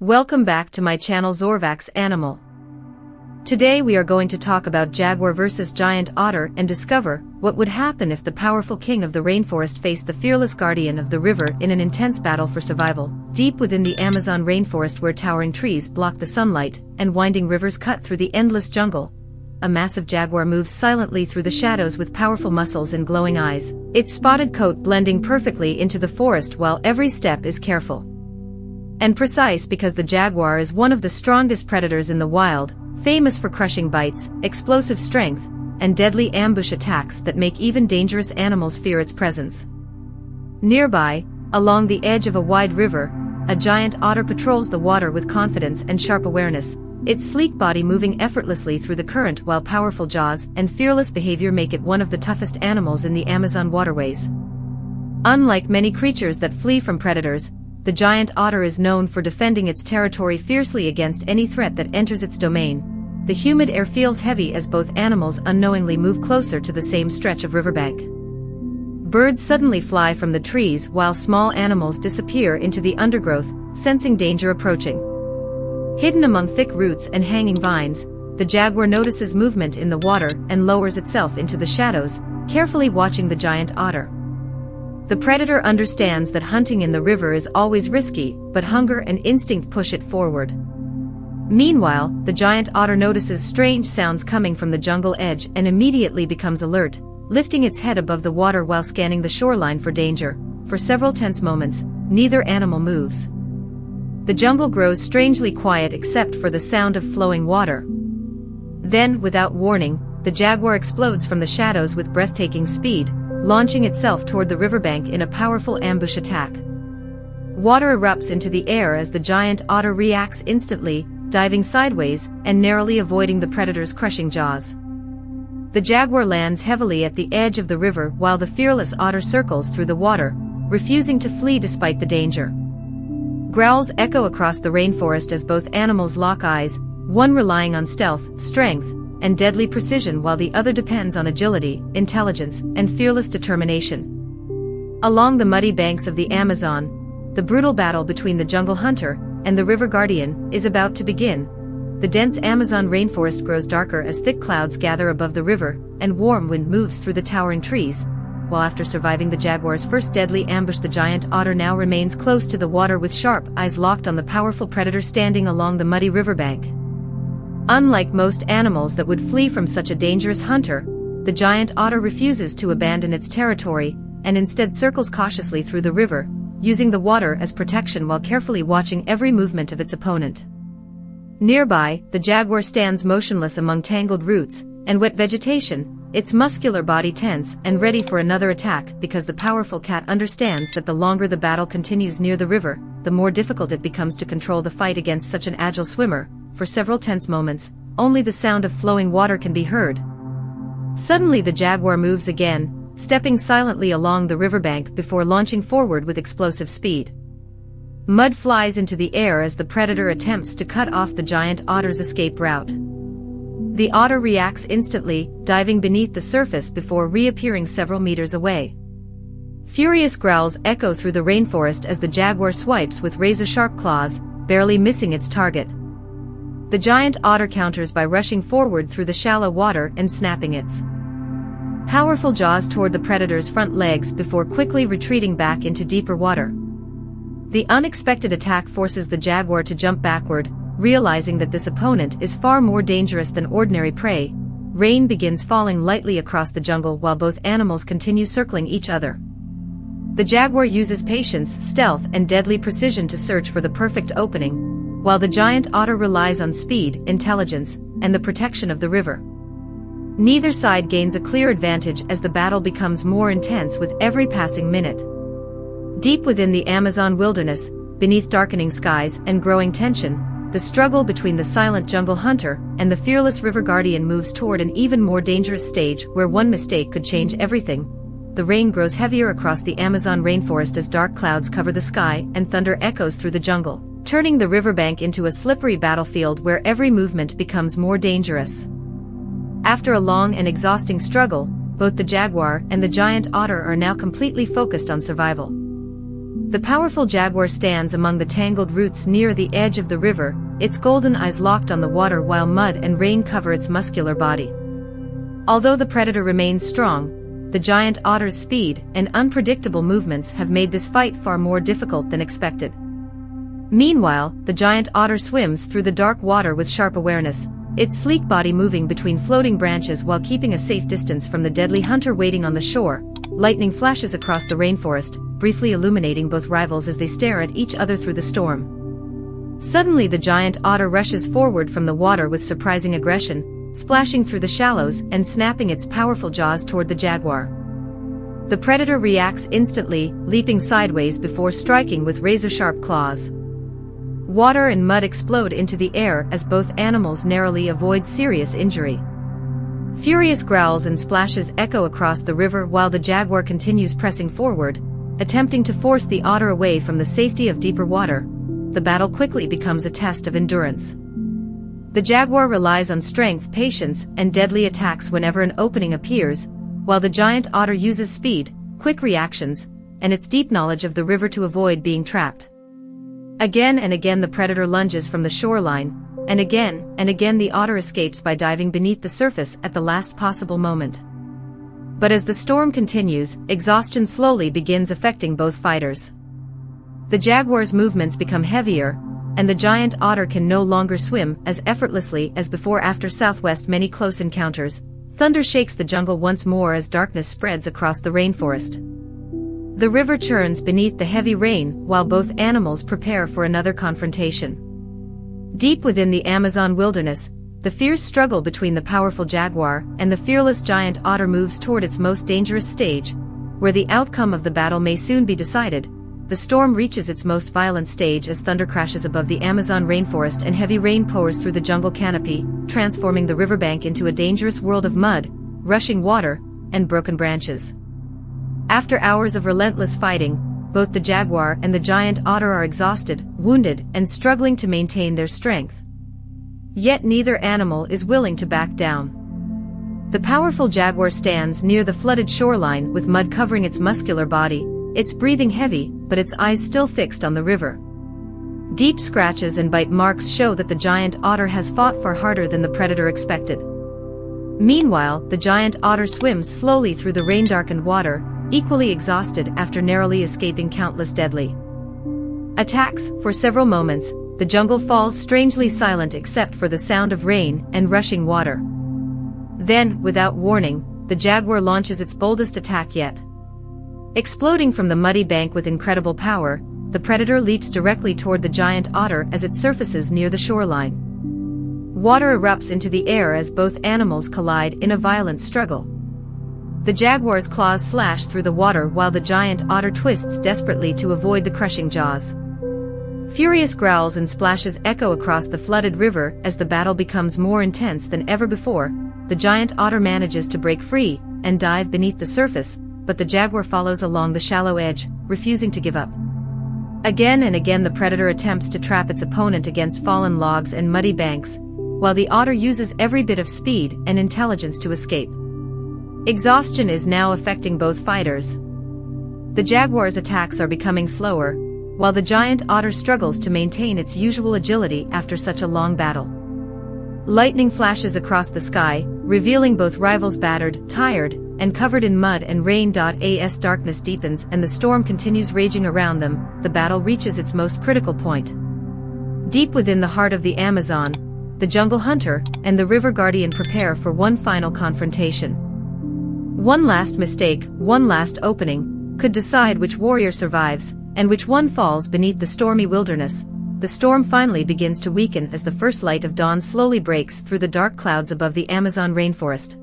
Welcome back to my channel Zorvax Animal. Today we are going to talk about Jaguar versus giant otter and discover what would happen if the powerful king of the rainforest faced the fearless guardian of the river in an intense battle for survival. Deep within the Amazon rainforest, where towering trees block the sunlight and winding rivers cut through the endless jungle, a massive jaguar moves silently through the shadows with powerful muscles and glowing eyes, its spotted coat blending perfectly into the forest while every step is careful and precise, because the jaguar is one of the strongest predators in the wild, famous for crushing bites, explosive strength, and deadly ambush attacks that make even dangerous animals fear its presence. Nearby, along the edge of a wide river, a giant otter patrols the water with confidence and sharp awareness, its sleek body moving effortlessly through the current while powerful jaws and fearless behavior make it one of the toughest animals in the Amazon waterways. Unlike many creatures that flee from predators, the giant otter is known for defending its territory fiercely against any threat that enters its domain. The humid air feels heavy as both animals unknowingly move closer to the same stretch of riverbank. Birds suddenly fly from the trees while small animals disappear into the undergrowth, sensing danger approaching. Hidden among thick roots and hanging vines, the jaguar notices movement in the water and lowers itself into the shadows, carefully watching the giant otter. The predator understands that hunting in the river is always risky, but hunger and instinct push it forward. Meanwhile, the giant otter notices strange sounds coming from the jungle edge and immediately becomes alert, lifting its head above the water while scanning the shoreline for danger. For several tense moments, neither animal moves. The jungle grows strangely quiet except for the sound of flowing water. Then, without warning, the jaguar explodes from the shadows with breathtaking speed, launching itself toward the riverbank in a powerful ambush attack. Water erupts into the air as the giant otter reacts instantly, diving sideways and narrowly avoiding the predator's crushing jaws. The jaguar lands heavily at the edge of the river while the fearless otter circles through the water, refusing to flee despite the danger. Growls echo across the rainforest as both animals lock eyes, one relying on stealth, strength, and deadly precision while the other depends on agility, intelligence, and fearless determination. Along the muddy banks of the Amazon, the brutal battle between the jungle hunter and the river guardian is about to begin. The dense Amazon rainforest grows darker as thick clouds gather above the river, and warm wind moves through the towering trees, while after surviving the jaguar's first deadly ambush, the giant otter now remains close to the water with sharp eyes locked on the powerful predator standing along the muddy riverbank. Unlike most animals that would flee from such a dangerous hunter, the giant otter refuses to abandon its territory and instead circles cautiously through the river, using the water as protection while carefully watching every movement of its opponent. Nearby, the jaguar stands motionless among tangled roots and wet vegetation, its muscular body tense and ready for another attack, because the powerful cat understands that the longer the battle continues near the river, the more difficult it becomes to control the fight against such an agile swimmer. For several tense moments, only the sound of flowing water can be heard. Suddenly the jaguar moves again, stepping silently along the riverbank before launching forward with explosive speed. Mud flies into the air as the predator attempts to cut off the giant otter's escape route. The otter reacts instantly, diving beneath the surface before reappearing several meters away. Furious growls echo through the rainforest as the jaguar swipes with razor-sharp claws, barely missing its target. The giant otter counters by rushing forward through the shallow water and snapping its powerful jaws toward the predator's front legs before quickly retreating back into deeper water. The unexpected attack forces the jaguar to jump backward, realizing that this opponent is far more dangerous than ordinary prey. Rain begins falling lightly across the jungle while both animals continue circling each other. The jaguar uses patience, stealth, and deadly precision to search for the perfect opening, while the giant otter relies on speed, intelligence, and the protection of the river. Neither side gains a clear advantage as the battle becomes more intense with every passing minute. Deep within the Amazon wilderness, beneath darkening skies and growing tension, the struggle between the silent jungle hunter and the fearless river guardian moves toward an even more dangerous stage where one mistake could change everything. The rain grows heavier across the Amazon rainforest as dark clouds cover the sky and thunder echoes through the jungle, turning the riverbank into a slippery battlefield where every movement becomes more dangerous. After a long and exhausting struggle, both the jaguar and the giant otter are now completely focused on survival. The powerful jaguar stands among the tangled roots near the edge of the river, its golden eyes locked on the water while mud and rain cover its muscular body. Although the predator remains strong, the giant otter's speed and unpredictable movements have made this fight far more difficult than expected. Meanwhile, the giant otter swims through the dark water with sharp awareness, its sleek body moving between floating branches while keeping a safe distance from the deadly hunter waiting on the shore. Lightning flashes across the rainforest, briefly illuminating both rivals as they stare at each other through the storm. Suddenly the giant otter rushes forward from the water with surprising aggression, splashing through the shallows and snapping its powerful jaws toward the jaguar. The predator reacts instantly, leaping sideways before striking with razor-sharp claws. Water and mud explode into the air as both animals narrowly avoid serious injury. Furious growls and splashes echo across the river while the jaguar continues pressing forward, attempting to force the otter away from the safety of deeper water. The battle quickly becomes a test of endurance. The jaguar relies on strength, patience, and deadly attacks whenever an opening appears, while the giant otter uses speed, quick reactions, and its deep knowledge of the river to avoid being trapped. Again and again the predator lunges from the shoreline, and again the otter escapes by diving beneath the surface at the last possible moment. But as the storm continues, exhaustion slowly begins affecting both fighters. The jaguar's movements become heavier, and the giant otter can no longer swim as effortlessly as before. After southwest many close encounters, thunder shakes the jungle once more as darkness spreads across the rainforest. The river churns beneath the heavy rain while both animals prepare for another confrontation. Deep within the Amazon wilderness, the fierce struggle between the powerful jaguar and the fearless giant otter moves toward its most dangerous stage, where the outcome of the battle may soon be decided. The storm reaches its most violent stage as thunder crashes above the Amazon rainforest and heavy rain pours through the jungle canopy, transforming the riverbank into a dangerous world of mud, rushing water, and broken branches. After hours of relentless fighting, both the jaguar and the giant otter are exhausted, wounded, and struggling to maintain their strength. Yet neither animal is willing to back down. The powerful jaguar stands near the flooded shoreline with mud covering its muscular body, its breathing heavy, but its eyes still fixed on the river. Deep scratches and bite marks show that the giant otter has fought far harder than the predator expected. Meanwhile, the giant otter swims slowly through the rain-darkened water, equally exhausted after narrowly escaping countless deadly attacks. For several moments, the jungle falls strangely silent except for the sound of rain and rushing water. Then, without warning, the jaguar launches its boldest attack yet. Exploding from the muddy bank with incredible power, the predator leaps directly toward the giant otter as it surfaces near the shoreline. Water erupts into the air as both animals collide in a violent struggle. The jaguar's claws slash through the water while the giant otter twists desperately to avoid the crushing jaws. Furious growls and splashes echo across the flooded river as the battle becomes more intense than ever before. The giant otter manages to break free and dive beneath the surface, but the jaguar follows along the shallow edge, refusing to give up. Again and again the predator attempts to trap its opponent against fallen logs and muddy banks, while the otter uses every bit of speed and intelligence to escape. Exhaustion is now affecting both fighters. The jaguar's attacks are becoming slower, while the giant otter struggles to maintain its usual agility after such a long battle. Lightning flashes across the sky, revealing both rivals battered, tired, and covered in mud and rain. As darkness deepens and the storm continues raging around them, the battle reaches its most critical point. Deep within the heart of the Amazon, the jungle hunter and the river guardian prepare for one final confrontation. One last mistake, one last opening, could decide which warrior survives, and which one falls beneath the stormy wilderness. The storm finally begins to weaken as the first light of dawn slowly breaks through the dark clouds above the Amazon rainforest.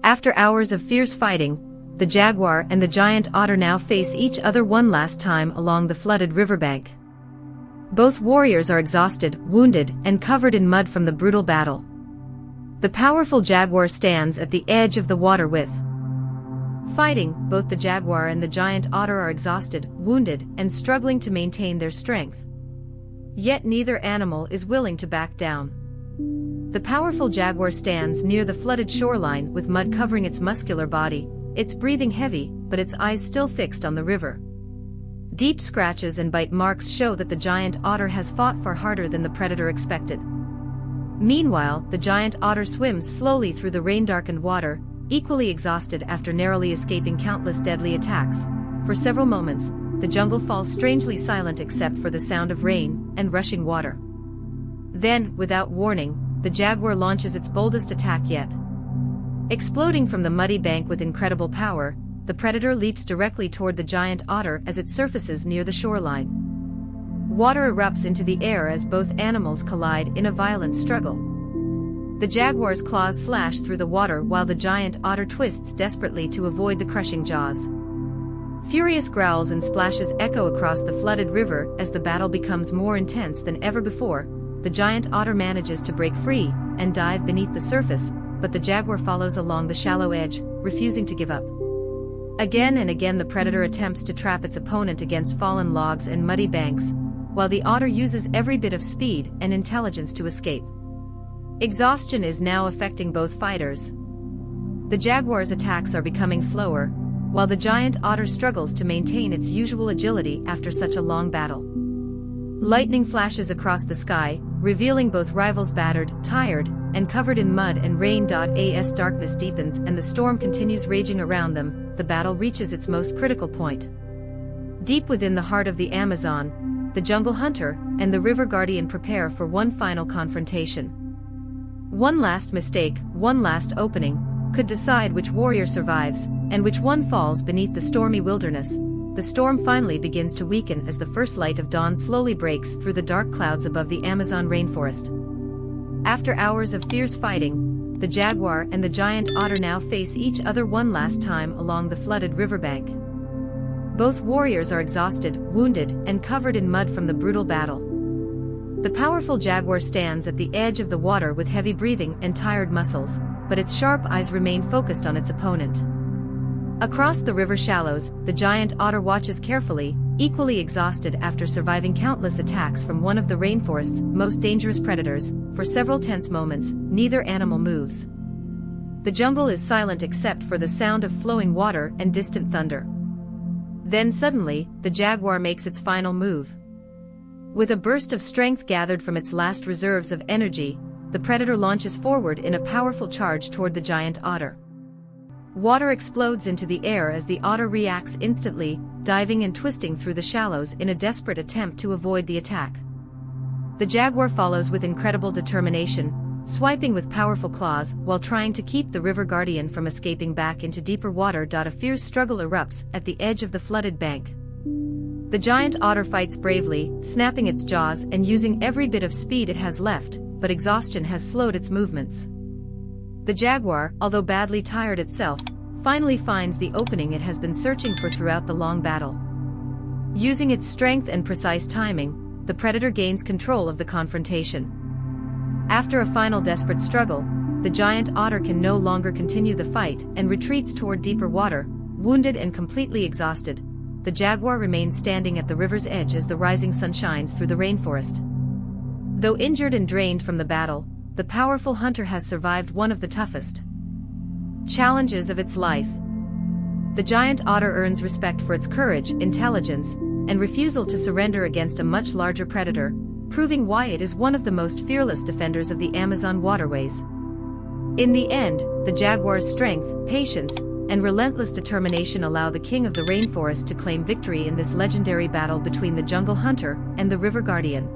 After hours of fierce fighting, the jaguar and the giant otter now face each other one last time along the flooded riverbank. Both warriors are exhausted, wounded, and covered in mud from the brutal battle. The powerful jaguar stands at the edge of the water with fighting. Both the jaguar and the giant otter are exhausted, wounded, and struggling to maintain their strength. Yet neither animal is willing to back down. The powerful jaguar stands near the flooded shoreline with mud covering its muscular body, its breathing heavy, but its eyes still fixed on the river. Deep scratches and bite marks show that the giant otter has fought far harder than the predator expected. Meanwhile, the giant otter swims slowly through the rain-darkened water, equally exhausted after narrowly escaping countless deadly attacks. For several moments, the jungle falls strangely silent except for the sound of rain and rushing water. Then, without warning, the jaguar launches its boldest attack yet. Exploding from the muddy bank with incredible power, the predator leaps directly toward the giant otter as it surfaces near the shoreline. Water erupts into the air as both animals collide in a violent struggle. The jaguar's claws slash through the water while the giant otter twists desperately to avoid the crushing jaws. Furious growls and splashes echo across the flooded river as the battle becomes more intense than ever before. The giant otter manages to break free and dive beneath the surface, but the jaguar follows along the shallow edge, refusing to give up. Again and again the predator attempts to trap its opponent against fallen logs and muddy banks, while the otter uses every bit of speed and intelligence to escape. Exhaustion is now affecting both fighters. The jaguar's attacks are becoming slower, while the giant otter struggles to maintain its usual agility after such a long battle. Lightning flashes across the sky, revealing both rivals battered, tired, and covered in mud and rain. As darkness deepens and the storm continues raging around them, the battle reaches its most critical point. Deep within the heart of the Amazon, the jungle hunter and the river guardian prepare for one final confrontation. One last mistake, one last opening, could decide which warrior survives, and which one falls beneath the stormy wilderness. The storm finally begins to weaken as the first light of dawn slowly breaks through the dark clouds above the Amazon rainforest. After hours of fierce fighting, the jaguar and the giant otter now face each other one last time along the flooded riverbank. Both warriors are exhausted, wounded, and covered in mud from the brutal battle. The powerful jaguar stands at the edge of the water with heavy breathing and tired muscles, but its sharp eyes remain focused on its opponent. Across the river shallows, the giant otter watches carefully, equally exhausted after surviving countless attacks from one of the rainforest's most dangerous predators. For several tense moments, neither animal moves. The jungle is silent except for the sound of flowing water and distant thunder. Then suddenly, the jaguar makes its final move. With a burst of strength gathered from its last reserves of energy, the predator launches forward in a powerful charge toward the giant otter. Water explodes into the air as the otter reacts instantly, diving and twisting through the shallows in a desperate attempt to avoid the attack. The jaguar follows with incredible determination, swiping with powerful claws while trying to keep the river guardian from escaping back into deeper water. A fierce struggle erupts at the edge of the flooded bank. The giant otter fights bravely, snapping its jaws and using every bit of speed it has left, but exhaustion has slowed its movements. The jaguar, although badly tired itself, finally finds the opening it has been searching for throughout the long battle. Using its strength and precise timing, the predator gains control of the confrontation. After a final desperate struggle, the giant otter can no longer continue the fight and retreats toward deeper water, wounded and completely exhausted. The jaguar remains standing at the river's edge as the rising sun shines through the rainforest. Though injured and drained from the battle, the powerful hunter has survived one of the toughest challenges of its life. The giant otter earns respect for its courage, intelligence, and refusal to surrender against a much larger predator, proving why it is one of the most fearless defenders of the Amazon waterways. In the end, the jaguar's strength, patience, and relentless determination allow the king of the rainforest to claim victory in this legendary battle between the jungle hunter and the river guardian.